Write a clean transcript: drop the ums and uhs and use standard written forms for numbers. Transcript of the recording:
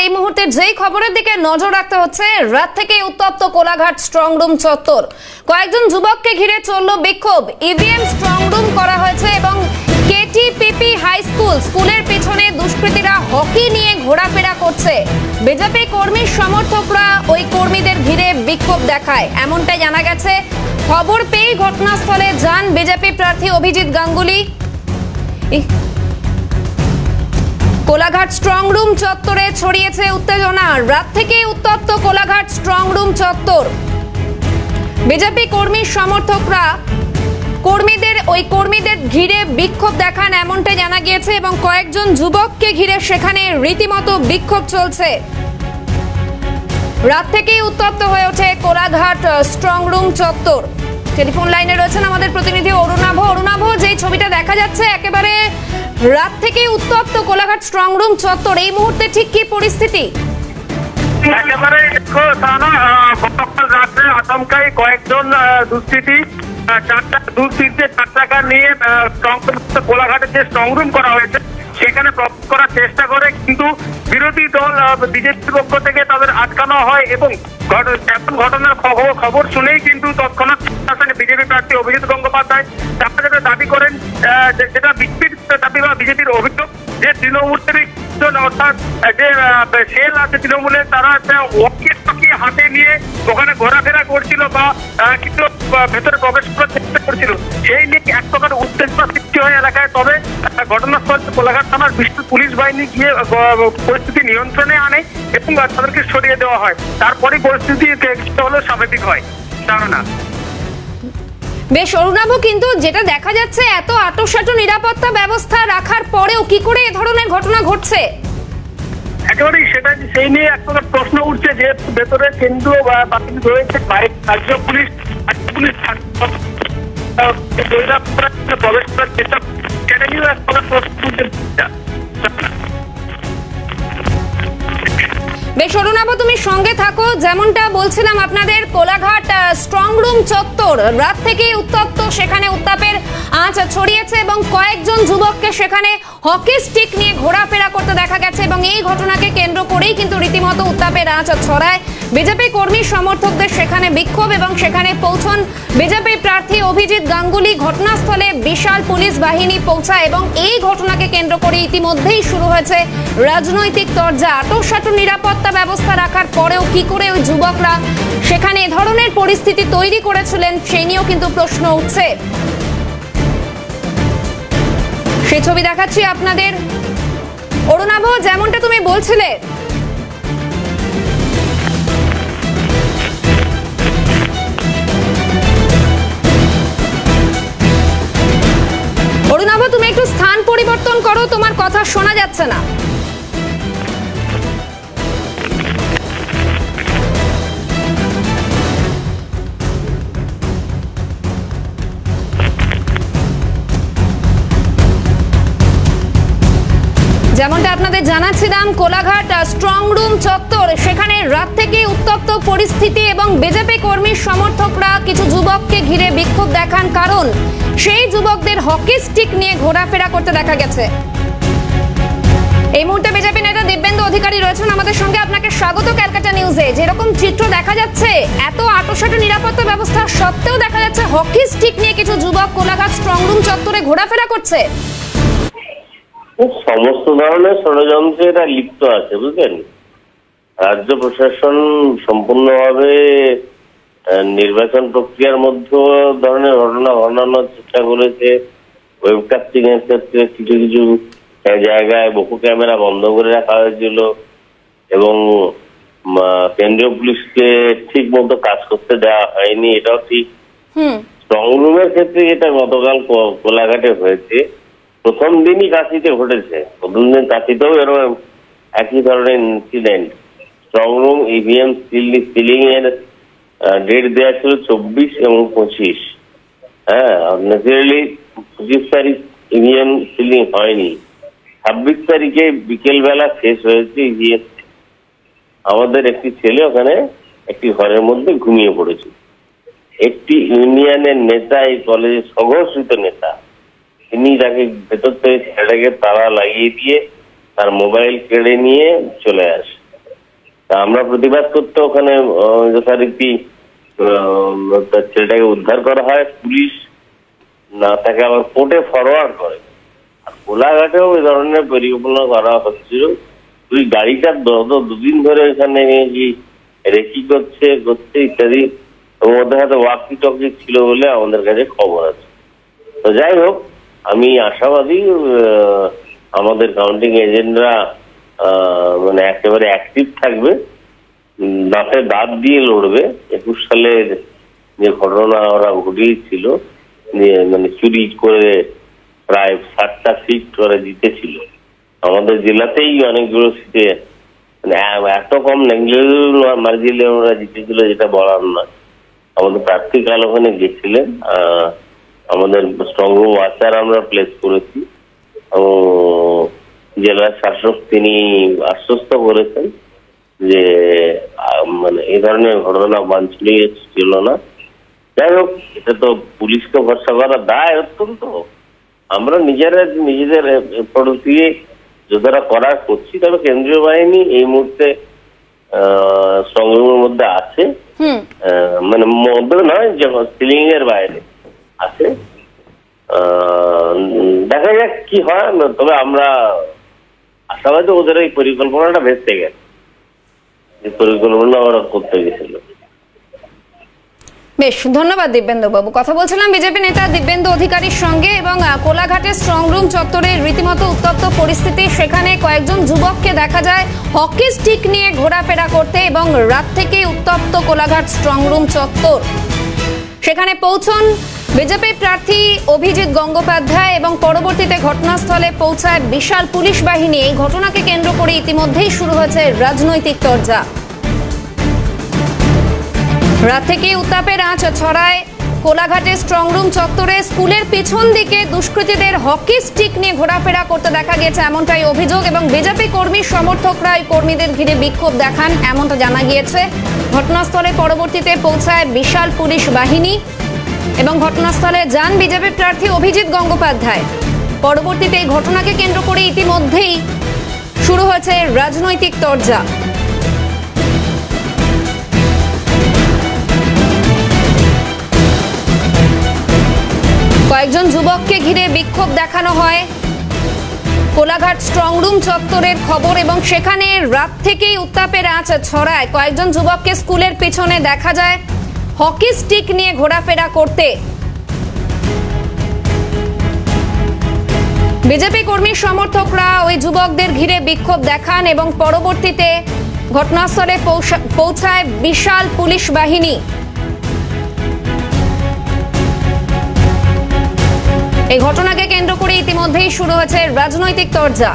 এই মুহূর্তে যেই খবরের দিকে নজর রাখতে হচ্ছে, রাত থেকে উত্তপ্ত কোলাঘাট স্ট্রং রুম চত্বর। কয়েকজন যুবককে ঘিরে চলল বিক্ষোভ। ইভিএম স্ট্রং রুম করা হয়েছে এবং কেটিপিপি হাই স্কুলের পিছনে দুষ্কৃতীরা হকি নিয়ে ঘোরাফেরা করছে। বিজেপি কর্মী সমর্থকরা ওই কর্মীদের ঘিরে বিক্ষোভ দেখায়, এমনটাই জানা গেছে। খবর পেয়ে ঘটনাস্থলে যান বিজেপি প্রার্থী অভিজিৎ গাঙ্গুলি। কোলাঘাট স্ট্রং রুম চত্বরে ছড়িয়েছে উত্তেজনা। রাত থেকে উত্তপ্ত কোলাঘাট স্ট্রং রুম চত্বর। বিজেপি কর্মী সমর্থকরা কর্মীদের ঘিরে বিক্ষোভ দেখান, এমনটাই জানা গিয়েছে এবং কয়েকজন যুবককে ঘিরে সেখানে রীতিমতো বিক্ষোভ চলছে। রাত থেকেই উত্তপ্ত হয়ে ওঠে কোলাঘাট স্ট্রং রুম চত্বর। টেলিফোন লাইনে রয়েছেন আমাদের প্রতিনিধি অরুণাভ। যে ছবিটা দেখা যাচ্ছে, একেবারে রাত থেকে উত্তপ্ত কোলাঘাট স্ট্রং রুম চত্বর। এই মুহূর্তে ঠিক কি পরিস্থিতি? একেবারে গতকাল রাত্রে আচমকাই কয়েকজন দুষ্কৃতী চার চাকা নিয়ে কোলাঘাটের যে স্ট্রং রুম করা হয়েছে সেখানে প্রবেশ করার চেষ্টা করে, কিন্তু বিরোধী দল বিজেপির পক্ষ থেকে তাদের আটকানো হয় এবং ঘটনার খবর শুনেই কিন্তু তৎক্ষণাৎ বিজেপি প্রার্থী অভিজিৎ গঙ্গোপাধ্যায় তারা দাবি করেন, যেটা বিজেপির দাবি বা বিজেপির অভিযোগ, যে তৃণমূলের অর্থাৎ যে সেল আছে তৃণমূলের, তারা ওয়াকি হাতে নিয়ে ওখানে ঘোরাফেরা করছিল বা কিছু ভেতরে প্রবেশ করার চেষ্টা করছিল। সেই নিয়ে এক প্রকার উত্তেজনা সৃষ্টি হয় এলাকায়। তবে ঘটনাস্থল কোলাঘাট থানার বিশাল পুলিশ বাহিনী গিয়ে পরিস্থিতি নিয়ন্ত্রণে আনে এবং তাদেরকে সরিয়ে দেওয়া হয়। তারপরে পরিস্থিতি হলো স্বাভাবিক হয়। ধারণা বেশ অরুণাভ, কিন্তু যেটা দেখা যাচ্ছে, এত আঁটোসাঁটো নিরাপত্তা ব্যবস্থা রাখার পরেও কি করে এ ধরনের ঘটনা ঘটছে? একেবারেই সেটা, সেই নিয়ে এক প্রকার প্রশ্ন উঠছে যে ভেতরে কেন্দ্রীয় বাহিনী রয়েছে, রাজ্য পুলিশ প্রবেশ করার চেষ্টা, সেটা নিয়েও এক প্রকার প্রশ্ন উঠছে। বেশ অরুণাভ, তুমি সঙ্গে থাকো। যেমনটা বলছিলাম, আপনাদের কোলাঘাট স্ট্রং রুম চত্বর রাত থেকে উত্তপ্ত, সেখানে উত্তাপের আঁচ ছড়িয়েছে এবং কয়েকজন যুবককে সেখানে হকি স্টিক নিয়ে ঘোরাফেরা করতে দেখা গেছে এবং এই ঘটনাকে কেন্দ্র করেই কিন্তু রীতিমতো উত্তাপের আঁচ ছড়ায়। বিজেপি কর্মী সমর্থকদের সেখানে বিক্ষোভ এবং সেখানে পৌঁছন বিজেপি প্রার্থী অভিজিৎ গাঙ্গুলি। ঘটনাস্থলে বিশাল পুলিশ বাহিনী পৌঁছায় এবং এই ঘটনাকে কেন্দ্র করে ইতিমধ্যেই শুরু হয়েছে রাজনৈতিক তরজা। আঁটোসাঁটো নিরাপত্তা ব্যবস্থা রাখার পরেও কি করে ওই যুবকরা সেখানে এ ধরনের পরিস্থিতি তৈরি করেছিলেন, সেই নিয়েও কিন্তু প্রশ্ন উঠছে। সেই ছবি দেখাচ্ছি আপনাদের অরুণাভ, যেমনটা তুমি বলছিলে। অরুণাভ, তুমি একটু স্থান পরিবর্তন করো, তোমার কথা শোনা যাচ্ছে না। যেমনটা আপনাদের জানাচ্ছিলাম, কোলাঘাট স্ট্রং রুম চত্বর, সেখানে রাত থেকে উত্তপ্ত পরিস্থিতি এবং বিজেপি কর্মী সমর্থকরা কিছু যুবককে ঘিরে বিক্ষোভ দেখান, কারণ সেই যুবকদের হকি স্টিক নিয়ে ঘোরাফেরা করতে দেখা গেছে। এই মুহূর্তে বিজেপি নেতা দিব্যেন্দু অধিকারী রয়েছেন আমাদের সঙ্গে। আপনাকে স্বাগত ক্যালকাটা নিউজে। যেরকম চিত্র দেখা যাচ্ছে, এত আঁটোসাঁটো নিরাপত্তা ব্যবস্থা সত্ত্বেও দেখা যাচ্ছে হকি স্টিক নিয়ে কিছু যুবক কোলাঘাট স্ট্রং রুম চত্বরে ঘোরাফেরা করছে। সমস্ত ধরনের ষড়যন্ত্রে এরা লিপ্ত আছে, বুঝলেন। রাজ্য প্রশাসন সম্পূর্ণভাবে নির্বাচন প্রক্রিয়ার মধ্যে ধরনের ঘটনা ঘটানোর চেষ্টা করেছে। ওয়েবকাস্টিং এর ক্ষেত্রে কিছু কিছু জায়গায় বহু ক্যামেরা বন্ধ করে রাখা হয়েছিল এবং কেন্দ্রীয় পুলিশকে ঠিক মতো কাজ করতে দেওয়া হয়নি, এটাও ঠিক। স্ট্রং রুমের ক্ষেত্রে যেটা গতকাল কোলাঘাটে হয়েছে, প্রথম দিনই কাশিতে ঘটেছে। প্রথম দিন কাশিতেও এরকম একই ধরনের incident. Strong room EVM ceiling এর ডেট দেওয়া ছিল 24 এবং 25। ন্যাচারালি 25 তারিখ ইভিএম সিলিং হয়নি, 26 তারিখে বিকেল বেলা শেষ হয়েছে ইভিএম। আমাদের একটি ছেলে ওখানে একটি ঘরের মধ্যে ঘুমিয়ে পড়েছে। একটি ইউনিয়নের নেতা, এই কলেজের সংঘর্ষিত নেতা, তিনি তাকে ভেতর থেকে ছেলেটাকে তালা লাগিয়ে দিয়ে তার মোবাইল কেড়ে নিয়ে চলে আসে। তা আমরা প্রতিবাদ করতে ওখানে যথারীতি তার ছেলেটাকে উদ্ধার করা হয়, পুলিশ না তাকে আবার কোর্টে ফরওয়ার্ড করে। আর কোলাঘাটেও এই ধরনের পরিকল্পনা করা হচ্ছিল, তুই গাড়িটা দুদিন ধরে এখানে রেকি করছে ইত্যাদি, ওর মধ্যে হয়তো ওয়াকি টকি ছিল বলে আমাদের কাছে খবর আছে। তো যাই হোক, আমি আশাবাদী আমাদের কাউন্টিং এজেন্টরা মানে একেবারে অ্যাক্টিভ থাকবে, দাঁতে দাঁত দিয়ে লড়বে। 21 সালের যে ঘটনা ওরা ঘটিয়েছিল, মানে চুরি করে প্রায় 60টা সিট ওরা জিতেছিল, আমাদের জেলাতেই অনেকগুলো সিটে মানে এত কম মার্জিনে ওরা জিতেছিল যেটা বলার না। আমাদের প্রার্থী কাল ওখানে গেছিলেন, আমাদের স্ট্রং রুম ওয়াচার আমরা প্লেস করেছি এবং জেলার শাসক তিনি আশ্বস্ত করেছেন যে মানে এই ধরনের ঘটনা বাঞ্ছনীয় ছিল না। যাই হোক, এটা তো পুলিশকে ভরসা করা দায় অত্যন্ত। আমরা নিজেদের এফোর্ট দিয়ে যতটা করার করছি, তবে কেন্দ্রীয় বাহিনী এই মুহূর্তে স্ট্রং রুমের মধ্যে আছে, মানে মধ্যে নয়, সিলিং এর বাইরে আছে। দেখা যাক কি হয়, তবে আমরা আশাবাদী ওদের এই পরিকল্পনাটা ভেস্তে গেছে, যে পরিকল্পনা ওরা করতে গেছিল। বেশ, ধন্যবাদ দিব্যেন্দু বাবু। কথা বলছিলাম বিজেপি নেতা দিব্যেন্দু অধিকারীর সঙ্গে। এবং কোলাঘাটের স্ট্রং রুম চত্বরে রীতিমতো উত্তপ্ত পরিস্থিতি, সেখানে কয়েকজন যুবককে দেখা যায় হকি স্টিক নিয়ে ঘোরাফেরা করতে, এবং রাত থেকে উত্তপ্ত কোলাঘাট স্ট্রং রুম চত্বর। সেখানে পৌঁছন বিজেপি প্রার্থী অভিজিৎ গঙ্গোপাধ্যায় এবং পরবর্তীতে ঘটনাস্থলে পৌঁছায় বিশাল পুলিশ বাহিনী। এই ঘটনাকে কেন্দ্র করে ইতিমধ্যেই শুরু হয়েছে রাজনৈতিক তরজা। রাত থেকে উত্তাপের আঁচ ছড়ায় কোলাঘাটের স্ট্রং রুম চত্বরে। স্কুলের পিছন দিকে দুষ্কৃতীদের হকি স্টিক নিয়ে ঘোরাফেরা করতে দেখা গেছে, এমনটাই অভিযোগ। এবং বিজেপি কর্মী সমর্থকরা এই কর্মীদের ঘিরে বিক্ষোভ দেখান, এমনটা জানা গিয়েছে। ঘটনাস্থলে পরবর্তীতে পৌঁছায় বিশাল পুলিশ বাহিনী এবং ঘটনাস্থলে যান বিজেপি প্রার্থী অভিজিৎ গঙ্গোপাধ্যায়। পরবর্তীতে এই ঘটনাকে কেন্দ্র করে ইতিমধ্যেই শুরু হয়েছে রাজনৈতিক তরজা। কয়েকজন যুবককে ঘিরে বিক্ষোভ দেখানো হয়। কোলাঘাট স্ট্রং রুম চত্বরের খবর, এবং সেখানে রাত থেকেই উত্তাপের আঁচ ছড়ায়। কয়েকজন যুবককে স্কুলের পিছনে দেখা যায় হকি স্টিক নিয়ে ঘোরাফেরা করতে। বিজেপি কর্মী সমর্থকরা ওই যুবকদের ঘিরে বিক্ষোভ দেখান এবং পরবর্তীতে ঘটনাস্থলে পৌঁছায় বিশাল পুলিশ বাহিনী। এই ঘটনাকে কেন্দ্র করে ইতিমধ্যেই শুরু হয়েছে রাজনৈতিক তরজা।